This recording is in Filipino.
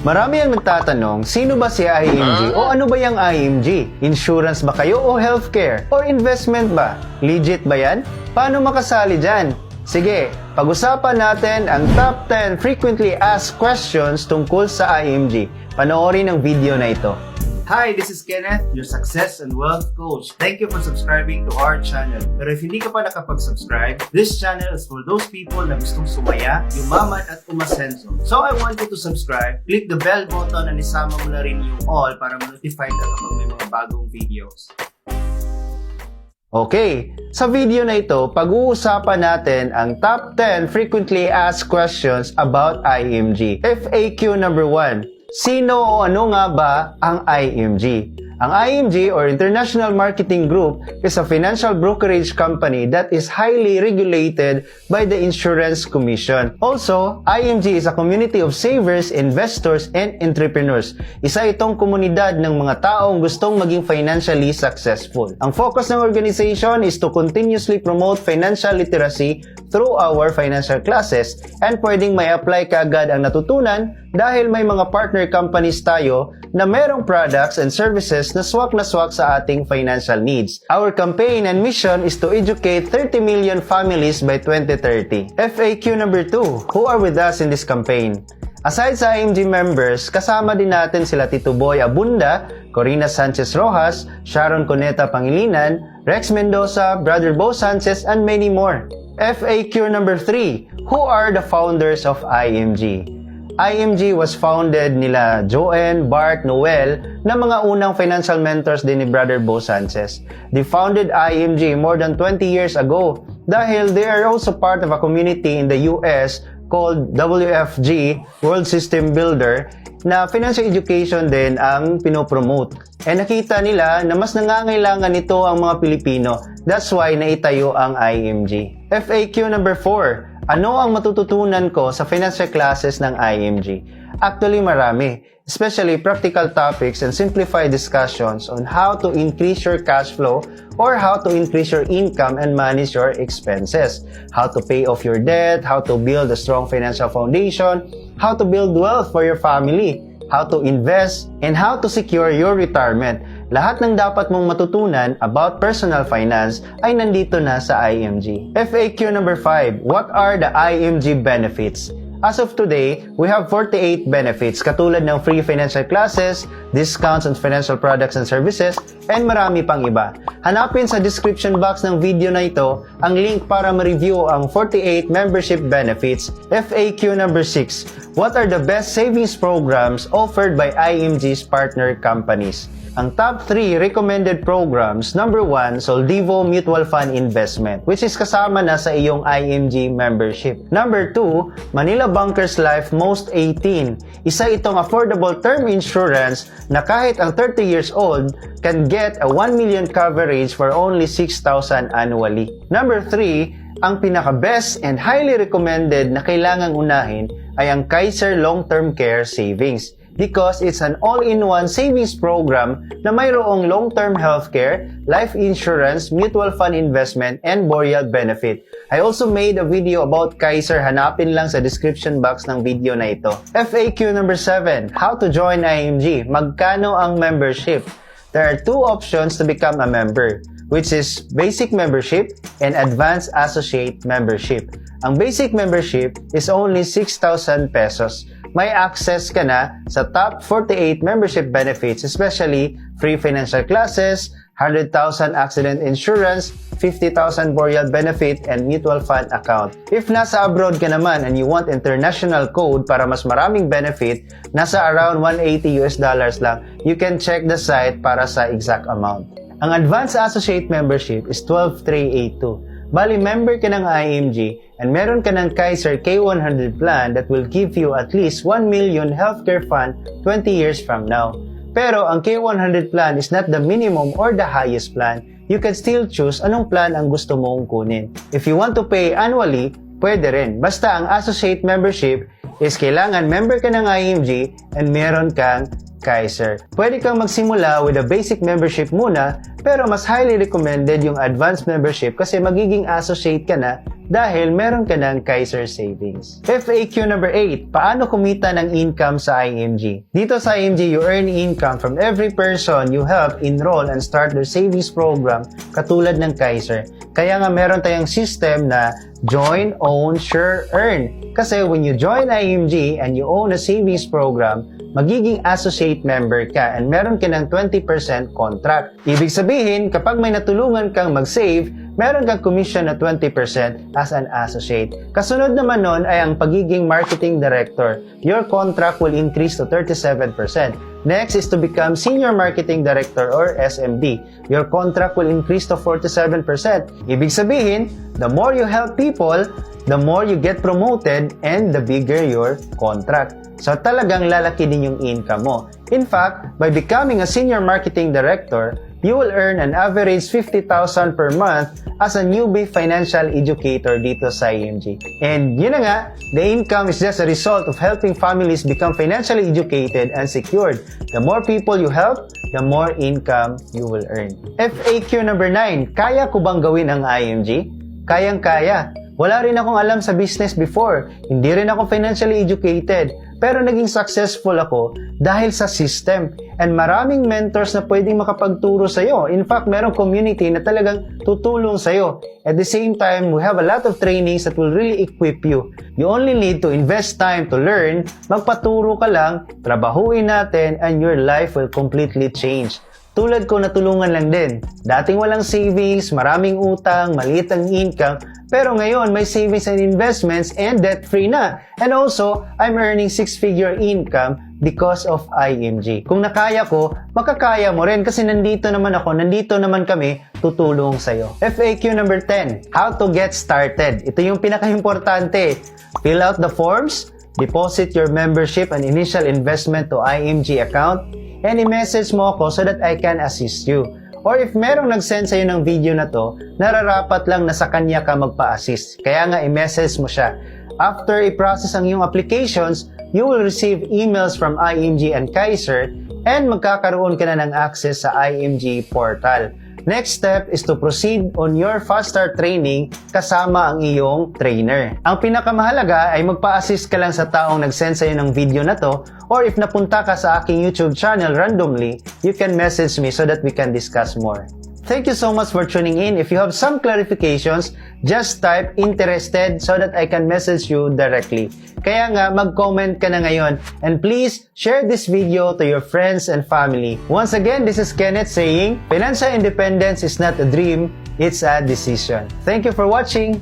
Marami ang nagtatanong, sino ba si IMG o ano ba yung IMG? Insurance ba kayo o healthcare? Or investment ba? Legit ba yan? Paano makasali dyan? Sige, pag-usapan natin ang top 10 frequently asked questions tungkol sa IMG. Panoorin ang video na ito. Hi, this is Kenneth, your success and wealth coach. Thank you for subscribing to our channel. Pero if hindi ka pa nakapag-subscribe, this channel is for those people na gustong sumaya, yumaman at umasenso. So I want you to subscribe, click the bell button at isama mo na rin yung all para ma-notify ka kapag may mga bagong videos. Okay, sa video na ito, pag-uusapan natin ang top 10 frequently asked questions about IMG. FAQ number 1. Sino o ano nga ba ang IMG? Ang IMG or International Marketing Group is a financial brokerage company that is highly regulated by the Insurance Commission. Also, IMG is a community of savers, investors, and entrepreneurs. Isa itong komunidad ng mga taong gustong maging financially successful. Ang focus ng organization is to continuously promote financial literacy through our financial classes, and pwedeng may apply kaagad ang natutunan dahil may mga partner companies tayo na merong products and services na swak sa ating financial needs. Our campaign and mission is to educate 30 million families by 2030. FAQ number 2. Who are with us in this campaign? Aside sa IMG members, kasama din natin sila Tito Boy Abunda, Corina Sanchez Rojas, Sharon Coneta Pangilinan, Rex Mendoza, Brother Bo Sanchez, and many more. FAQ number 3. Who are the founders of IMG? IMG was founded nila Joanne, Bart, Noel na mga unang financial mentors din ni Brother Bo Sanchez. They founded IMG more than 20 years ago dahil they are also part of a community in the US called WFG, World System Builder, na financial education din ang pinopromote. E nakita nila na mas nangangailangan nito ang mga Pilipino. That's why naitayo ang IMG. FAQ number 4. Ano ang matututunan ko sa financial classes ng IMG? Actually, marami. Especially practical topics and simplified discussions on how to increase your cash flow or how to increase your income and manage your expenses. How to pay off your debt, how to build a strong financial foundation, how to build wealth for your family, how to invest, and how to secure your retirement. Lahat ng dapat mong matutunan about personal finance ay nandito na sa IMG. FAQ number 5. What are the IMG benefits? As of today, we have 48 benefits katulad ng free financial classes, discounts on financial products and services, and marami pang iba. Hanapin sa description box ng video na ito ang link para ma-review ang 48 membership benefits. FAQ number 6. What are the best savings programs offered by IMG's partner companies? Ang top 3 recommended programs, number 1, Soldivo Mutual Fund Investment, which is kasama na sa iyong IMG membership. Number 2, Manila Bankers Life Most 18. Isa itong affordable term insurance na kahit ang 30 years old can get a 1 million coverage for only 6,000 annually. Number 3, ang pinaka-best and highly recommended na kailangang unahin ay ang Kaiser Long-Term Care Savings, because it's an all-in-one savings program na mayroong long-term healthcare, life insurance, mutual fund investment, and burial benefit. I also made a video about Kaiser. Hanapin lang sa description box ng video na ito. FAQ number 7. How to join IMG? Magkano ang membership? There are 2 options to become a member, which is basic membership and advanced associate membership. Ang basic membership is only 6,000 pesos. May access ka na sa top 48 membership benefits, especially free financial classes, 100,000 accident insurance, 50,000 burial benefit, and mutual fund account. If nasa abroad ka naman and you want international code para mas maraming benefit, nasa around $180 lang, you can check the site para sa exact amount. Ang advanced associate membership is 12,382. Bali, member ka ng IMG and meron ka ng Kaiser K100 plan that will give you at least 1 million healthcare fund 20 years from now. Pero ang K100 plan is not the minimum or the highest plan. You can still choose anong plan ang gusto mong kunin. If you want to pay annually, pwede rin. Basta ang associate membership is kailangan member ka ng IMG and meron kang Kaiser. Pwede kang magsimula with a basic membership muna, pero mas highly recommended yung advanced membership kasi magiging associate ka na dahil meron ka ng Kaiser Savings. FAQ number 8, paano kumita ng income sa IMG? Dito sa IMG, you earn income from every person you help enroll and start their savings program katulad ng Kaiser. Kaya nga meron tayong system na join, own, share, earn. Kasi when you join IMG and you own a savings program, magiging associate member ka and meron ka ng 20% contract. Ibig sabihin, kapag may natulungan kang mag-save, meron kang commission na 20% as an associate. Kasunod naman nun ay ang pagiging marketing director. Your contract will increase to 37%. Next is to become senior marketing director or SMD. Your contract will increase to 47%. Ibig sabihin, the more you help people, the more you get promoted and the bigger your contract. So talagang lalaki din yung income mo. In fact, by becoming a senior marketing director, you will earn an average 50,000 per month as a newbie financial educator dito sa IMG. And yun na nga, the income is just a result of helping families become financially educated and secured. The more people you help, the more income you will earn. FAQ number 9, kaya ko bang gawin ang IMG? Kayang-kaya. Wala rin akong alam sa business before. Hindi rin ako financially educated. Pero naging successful ako dahil sa system. And maraming mentors na pwedeng makapagturo sa'yo. In fact, merong community na talagang tutulong sa'yo. At the same time, we have a lot of trainings that will really equip you. You only need to invest time to learn. Magpaturo ka lang, trabahuin natin, and your life will completely change. Tulad ko, natulungan lang din. Dating walang savings, maraming utang, maliit ang income, pero ngayon may savings and investments and debt-free na. And also, I'm earning 6-figure income because of IMG. Kung nakaya ko, makakaya mo rin kasi nandito naman ako, nandito naman kami, tutulong sa'yo. FAQ number 10, how to get started. Ito yung pinaka-importante. Fill out the forms, deposit your membership and initial investment to IMG account, and i-message mo ako so that I can assist you. Or if merong nag-send sa'yo ng video na to, nararapat lang na sa kanya ka magpa-assist. Kaya nga i-message mo siya. After i-process ang iyong applications, you will receive emails from IMG and Kaiser and magkakaroon ka na ng access sa IMG portal. Next step is to proceed on your fast start training kasama ang iyong trainer. Ang pinakamahalaga ay magpa-assist ka lang sa taong nag-send sa'yo ng video na to, or if napunta ka sa aking YouTube channel randomly, you can message me so that we can discuss more. Thank you so much for tuning in. If you have some clarifications, just type interested so that I can message you directly. Kaya nga, mag-comment ka na ngayon. And please, share this video to your friends and family. Once again, this is Kenneth saying, financial independence is not a dream, it's a decision. Thank you for watching.